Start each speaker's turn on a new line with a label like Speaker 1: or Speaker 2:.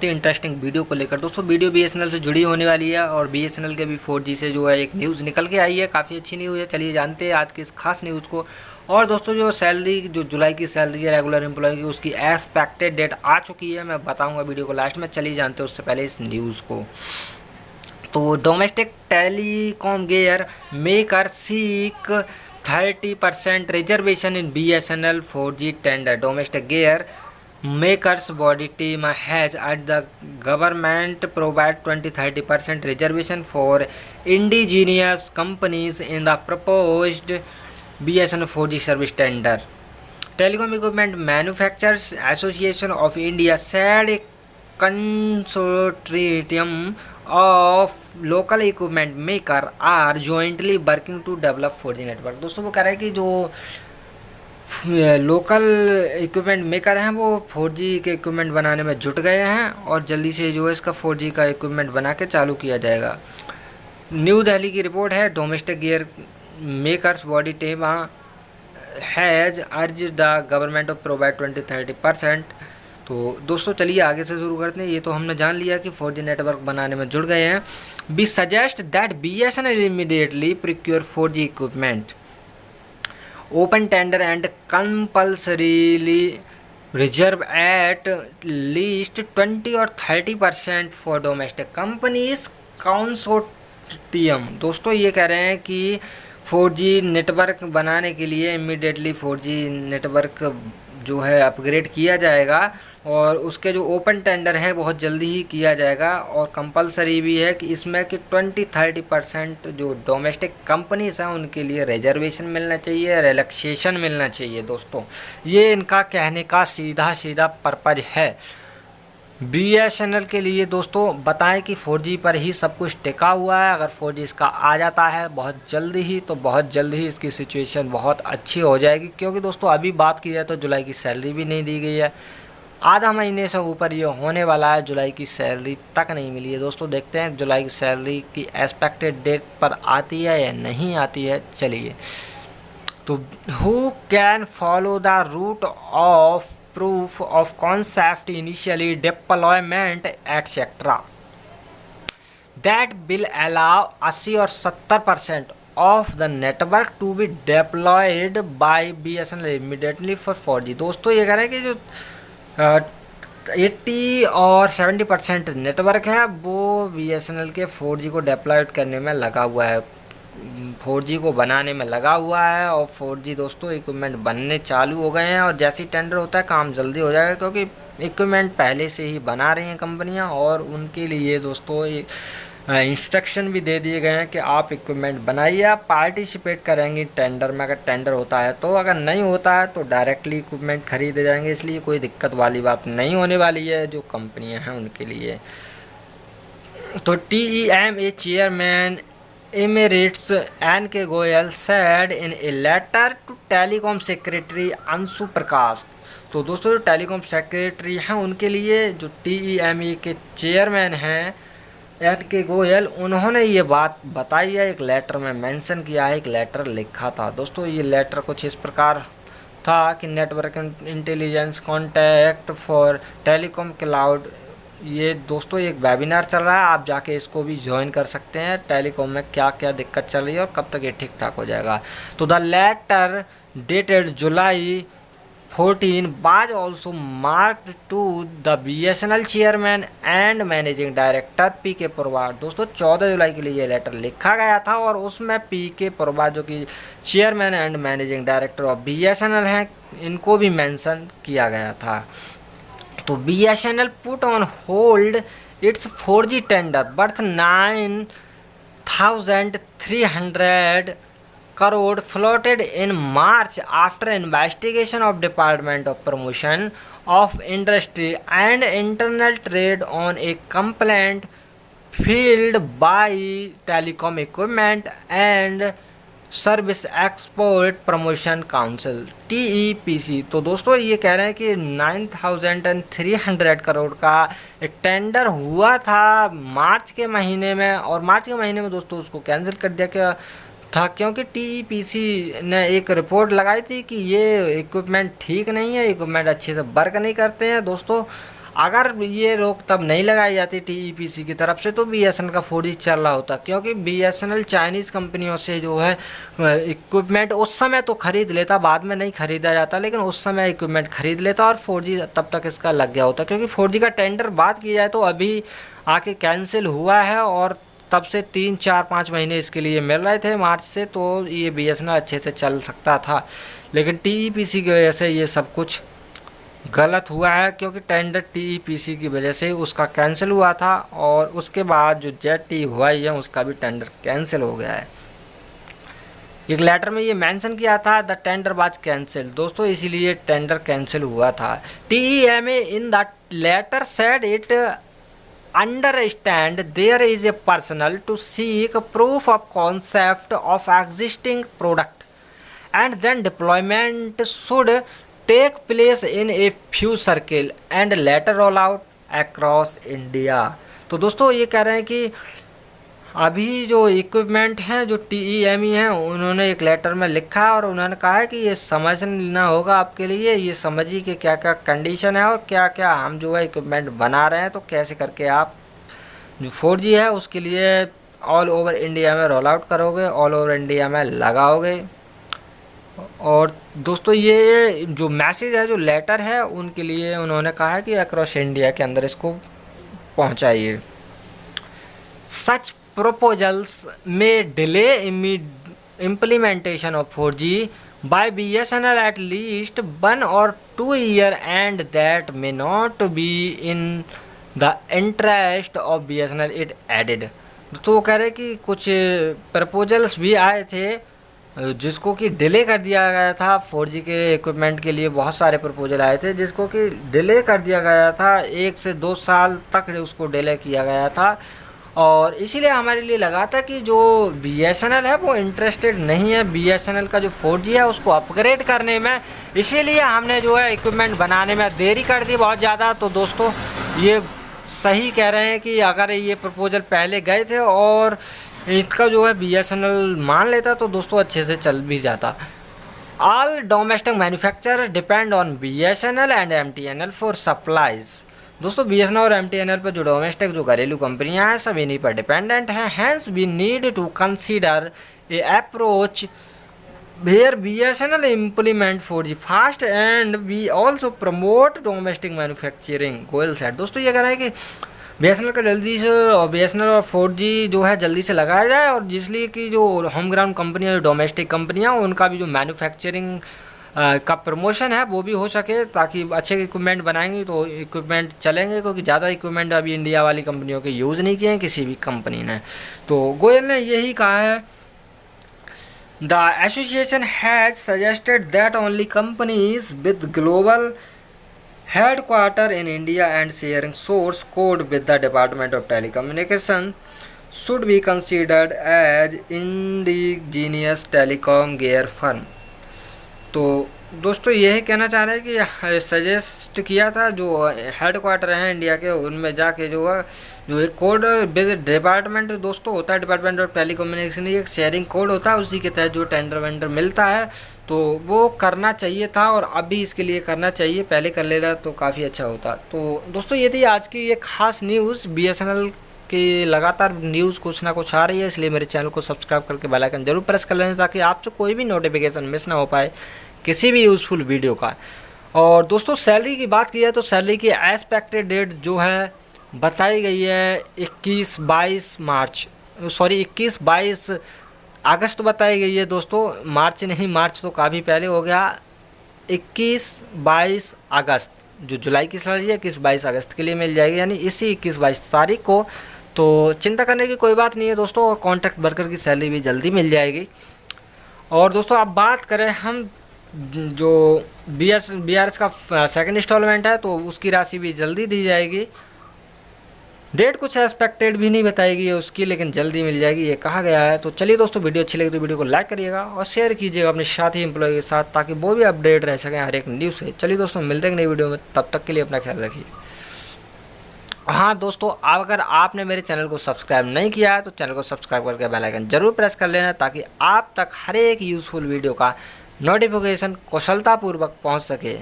Speaker 1: बहुत ही interesting video को लेकर। दोस्तों वीडियो बीएसएनएल से जुड़ी होने वाली है और बीएसएनएल के भी 4G से जो है एक न्यूज़ निकल के आई है, काफ़ी अच्छी न्यूज़ है। चलिए जानते हैं आज की इस खास न्यूज़ को। और दोस्तों जो सैलरी, जो जुलाई की सैलरी है रेगुलर एम्प्लॉय की, उसकी एक्सपेक्टेड डेट आ चुकी है, मैं बताऊँगा वीडियो को लास्ट में। चलिए जानते हैं उससे पहले इस न्यूज़ को। तो domestic telecom gear maker seek 30% reservation in BSNL 4G tender. Domestic gear makers body team has at the government provide 20-30% reservation for indigenous companies in the proposed BSNL 4G service tender. Telecom Equipment Manufacturers Association of India said a consortium of local equipment maker are jointly working to develop 4G network। दोस्तों वो कह रहे हैं कि जो local equipment maker हैं वो 4G के इक्विपमेंट बनाने में जुट गए हैं और जल्दी से जो है इसका 4G का इक्विपमेंट बना के चालू किया जाएगा। न्यू दिल्ली की रिपोर्ट है। Domestic gear makers body team has अर्ज द गवर्नमेंट ऑफ प्रोवाइड 20-30%। तो दोस्तों चलिए आगे से शुरू करते हैं। ये तो हमने जान लिया कि 4G नेटवर्क बनाने में जुड़ गए हैं। We suggest that BSNL immediately procure 4G equipment, open tender and compulsorily reserve at least 20 or 30% for domestic companies consortium। दोस्तों ये कह रहे हैं कि 4G नेटवर्क बनाने के लिए इमीडिएटली 4G नेटवर्क जो है अपग्रेड किया जाएगा और उसके जो ओपन टेंडर है बहुत जल्दी ही किया जाएगा और कंपलसरी भी है कि इसमें कि 20-30% जो डोमेस्टिक कंपनीज हैं उनके लिए रिजर्वेशन मिलना चाहिए, रिलैक्सेशन मिलना चाहिए। दोस्तों ये इनका कहने का सीधा सीधा पर्पज है। BSNL के लिए दोस्तों बताएं कि 4G पर ही सब कुछ टिका हुआ है। अगर 4G इसका आ जाता है बहुत जल्दी ही, तो बहुत जल्दी ही इसकी सिचुएशन बहुत अच्छी हो जाएगी। क्योंकि दोस्तों अभी बात की जाए तो जुलाई की सैलरी भी नहीं दी गई है, आधा महीने से ऊपर ये होने वाला है, जुलाई की सैलरी तक नहीं मिली है। दोस्तों देखते हैं जुलाई की सैलरी की एक्सपेक्टेड डेट पर आती है या नहीं आती है। चलिए तो who can follow the route of proof of concept initially deployment etcetera that will allow 80 और 70% of the network to be deployed by BSNL immediately for 4G। दोस्तों ये कह रहे हैं कि जो 80 और 70% नेटवर्क है वो BSNL के 4G को डिप्लॉयड करने में लगा हुआ है, 4G को बनाने में लगा हुआ है। और 4G दोस्तों इक्विपमेंट बनने चालू हो गए हैं और जैसे ही टेंडर होता है काम जल्दी हो जाएगा, क्योंकि इक्विपमेंट पहले से ही बना रही हैं कंपनियां और उनके लिए दोस्तों इंस्ट्रक्शन भी दे दिए गए हैं कि आप इक्विपमेंट बनाइए, आप पार्टिसिपेट करेंगे टेंडर में। अगर टेंडर होता है तो, अगर नहीं होता है तो डायरेक्टली इक्विपमेंट खरीदे जाएंगे। इसलिए कोई दिक्कत वाली बात नहीं होने वाली है जो कंपनियां हैं उनके लिए। तो TEMA chairman emeritus NK Goyal said in a letter to telecom secretary Anshu Prakash. तो दोस्तों जो टेलीकॉम सेक्रेटरी हैं उनके लिए जो TEMA के चेयरमैन हैं NK गोयल, उन्होंने ये बात बताई है, एक लेटर में मेंशन किया है, एक लेटर लिखा था। दोस्तों ये लेटर कुछ इस प्रकार था कि network intelligence contact for telecom cloud. ये दोस्तों एक वेबिनार चल रहा है, आप जाके इसको भी ज्वाइन कर सकते हैं। टेलीकॉम में क्या क्या दिक्कत चल रही है और कब तक ये ठीक ठाक हो जाएगा। तो the letter dated July 14 was also marked to the BSNL chairman and managing director PK Purwar. दोस्तों 14 जुलाई के लिए ये लेटर लिखा गया था और उसमें PK पुरवार जो कि chairman and managing director of BSNL हैं, इनको भी मेंशन किया गया था। तो BSNL put on hold it's 4G tender worth 9,300 crore floated in March after investigation of Department of Promotion of Industry and Internal Trade on a complaint filed by Telecom Equipment and service export promotion council TEPC। तो दोस्तों ये कह रहे हैं कि 9,300 करोड़ का एक tender हुआ था मार्च के महीने में, और मार्च के महीने में दोस्तों उसको कैंसिल कर दिया गया था क्योंकि TEPC ने एक रिपोर्ट लगाई थी कि ये इक्विपमेंट ठीक नहीं है, इक्विपमेंट अच्छे से वर्क नहीं करते हैं। दोस्तों अगर ये रोक तब नहीं लगाई जाती टीईपीसी की तरफ से तो बीएसएनएल का 4G चल रहा होता, क्योंकि बीएसएनएल चाइनीज़ कंपनियों से जो है इक्विपमेंट उस समय तो खरीद लेता, बाद में नहीं खरीदा जाता, लेकिन उस समय इक्विपमेंट खरीद लेता और 4G तब तक इसका लग गया होता। क्योंकि 4G का टेंडर बात की जाए तो अभी आके कैंसिल हुआ है और तब से 3-4-5 महीने इसके लिए मिल रहे थे मार्च से, तो ये बीएसएनएल अच्छे से चल सकता था। लेकिन टीईपीसी की वजह से ये सब कुछ गलत हुआ है, क्योंकि टेंडर टीईपीसी की वजह से उसका कैंसिल हुआ था और उसके बाद जो जेटी हुआ ही है उसका भी टेंडर कैंसिल हो गया है। एक लेटर में ये मेंशन किया था द टेंडर वाज कैंसिल, दोस्तों इसीलिए टेंडर कैंसिल हुआ था। TEMA in the letter said it understand there is a personnel to seek proof of concept of existing product and then deployment should take place in a few circle and later roll out across India। तो दोस्तों ये कह रहे हैं कि अभी जो equipment हैं जो टीईएमई हैं उन्होंने एक लेटर में लिखा है और उन्होंने कहा है कि ये समझना होगा आपके लिए, ये समझिए कि क्या क्या कंडीशन है और क्या क्या हम जो है इक्विपमेंट बना रहे हैं, तो कैसे करके आप जो 4G है उसके लिए ऑल ओवर इंडिया में रोल आउट करोगे, ऑल ओवर इंडिया में लगाओगे। और दोस्तों ये जो मैसेज है, जो लेटर है, उनके लिए उन्होंने कहा है कि अक्रॉस इंडिया के अंदर इसको पहुंचाइए। सच proposals may delay implementation of 4G by BSNL at least 1 or 2 years and that may not be in the interest of BSNL, it added। तो वो कह रहे कि कुछ प्रपोजल्स भी आए थे जिसको कि डिले कर दिया गया था। 4G के इक्विपमेंट के लिए बहुत सारे प्रपोजल आए थे जिसको कि डिले कर दिया गया था, 1 से 2 साल तक उसको डिले किया गया था। और इसीलिए हमारे लिए लगा था कि जो बीएसएनएल है वो इंटरेस्टेड नहीं है बीएसएनएल का जो 4G है उसको अपग्रेड करने में, इसीलिए हमने जो है इक्विपमेंट बनाने में देरी कर दी बहुत ज़्यादा। तो दोस्तों ये सही कह रहे हैं कि अगर ये प्रपोजल पहले गए थे और इसका जो है बीएसएनएल मान लेता तो दोस्तों अच्छे से चल भी जाता। All domestic manufacturer depend on BSNL and MTNL for supplies. दोस्तों बीएसएनएल और एमटीएनएल पर जो डोमेस्टिक जो घरेलू कंपनियां हैं सब इन्हीं पर डिपेंडेंट हैं। Hence we need to consider a approach where BSNL implement 4G fast and we also promote domestic manufacturing, Goyal said. दोस्तों ये कह रहे हैं कि बीएसएनएल का जल्दी से और बीएसएनएल और 4G जो है जल्दी से लगाया जाए और जिसलिए कि जो होम ग्राउंड कंपनियाँ, जो डोमेस्टिक कंपनियाँ, उनका भी जो मैन्युफैक्चरिंग का प्रमोशन है वो भी हो सके, ताकि अच्छे इक्विपमेंट बनाएंगे तो इक्विपमेंट चलेंगे, क्योंकि ज़्यादा इक्विपमेंट अभी इंडिया वाली कंपनियों के यूज़ नहीं किए हैं किसी भी कंपनी ने। तो गोयल ने यही कहा है, the association has suggested that only companies with global headquarter in India and sharing source code with the Department of Telecommunication should be considered as indigenous telecom gear firm। तो दोस्तों यही कहना चाह रहे हैं कि सजेस्ट किया था जो हेडक्वार्टर हैं इंडिया के उनमें जाके जो है जो एक कोड डिपार्टमेंट दोस्तों होता है, डिपार्टमेंट ऑफ टेलीकम्युनिकेशन, एक शेयरिंग कोड होता है, उसी के तहत जो टेंडर वेंडर मिलता है तो वो करना चाहिए था और अभी इसके लिए करना चाहिए, पहले कर लेता तो काफ़ी अच्छा होता। तो दोस्तों ये थी आज की ये खास न्यूज़। बीएसएनएल की लगातार न्यूज़ कुछ ना कुछ आ रही है, इसलिए मेरे चैनल को सब्सक्राइब करके बेल आइकन जरूर प्रेस कर लेना ताकि आपसे कोई भी नोटिफिकेशन मिस ना हो पाए किसी भी यूज़फुल वीडियो का। और दोस्तों सैलरी की बात की जाए तो सैलरी की एक्सपेक्टेड डेट जो है बताई गई है 21-22 अगस्त बताई गई है दोस्तों, मार्च नहीं, मार्च तो काफ़ी पहले हो गया। 21-22 अगस्त जो जुलाई की सैलरी है 21-22 अगस्त के लिए मिल जाएगी, यानी इसी 21-22 तारीख को। तो चिंता करने की कोई बात नहीं है दोस्तों, और कॉन्ट्रैक्ट वर्कर की सैलरी भी जल्दी मिल जाएगी। और दोस्तों अब बात करें हम जो बीआरएस का सेकंड इंस्टॉलमेंट है तो उसकी राशि भी जल्दी दी जाएगी। डेट कुछ एक्सपेक्टेड भी नहीं बताई गई है उसकी, लेकिन जल्दी मिल जाएगी ये कहा गया है। तो चलिए दोस्तों वीडियो अच्छी लगी तो वीडियो को लाइक करिएगा और शेयर कीजिएगा अपने साथी एम्प्लॉय के साथ ताकि वो भी अपडेट रह सकें हर एक न्यूज़ से। चलिए दोस्तों मिलते हैं नई वीडियो में, तब तक के लिए अपना ख्याल रखिए। हाँ दोस्तों अगर आपने मेरे चैनल को सब्सक्राइब नहीं किया है तो चैनल को सब्सक्राइब करके बेल आइकन जरूर प्रेस कर लेना ताकि आप तक हर एक यूज़फुल वीडियो का नोटिफिकेशन कुशलतापूर्वक पहुँच सके।